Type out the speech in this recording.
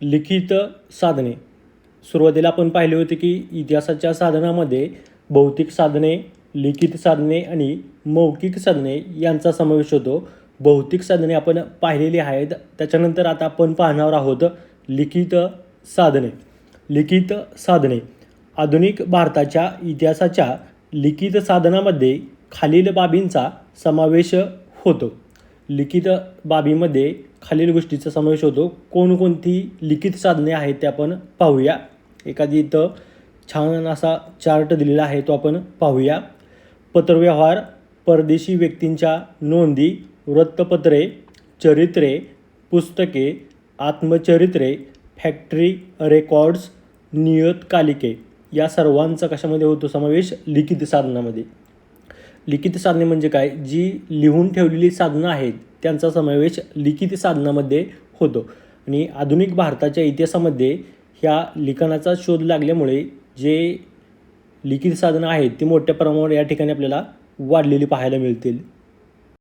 लिखित साधने. सुरुवातीला आपण पाहिले होते की इतिहासाच्या साधनामध्ये भौतिक साधने, लिखित साधने आणि मौखिक साधने यांचा समावेश होतो. भौतिक साधने आपण पाहिलेली आहेत. त्याच्यानंतर आता आपण पाहणार आहोत लिखित साधने. लिखित साधने. आधुनिक भारताच्या इतिहासाच्या लिखित साधनामध्ये खालील बाबींचा समावेश होतो. लिखित बाबीमध्ये खालील गोष्टीचा समावेश होतो. कोणकोणती लिखित साधने आहेत ते आपण पाहूया. एखादी इथं छान असा चार्ट दिलेला आहे तो आपण पाहूया. पत्रव्यवहार, परदेशी व्यक्तींच्या नोंदी, वृत्तपत्रे, चरित्रे, पुस्तके, आत्मचरित्रे, फॅक्टरी रेकॉर्ड्स, नियतकालिके या सर्वांचा कशामध्ये होतो समावेश? लिखित साधनामध्ये. लिखित साधने म्हणजे काय? जी लिहून ठेवलेली साधनं आहेत त्यांचा समावेश लिखित साधनामध्ये होतो. आणि आधुनिक भारताच्या इतिहासामध्ये ह्या लिखाणाचा शोध लागल्यामुळे जे लिखित साधनं आहेत ती मोठ्या प्रमाणावर या ठिकाणी आपल्याला वाढलेली पाहायला मिळतील.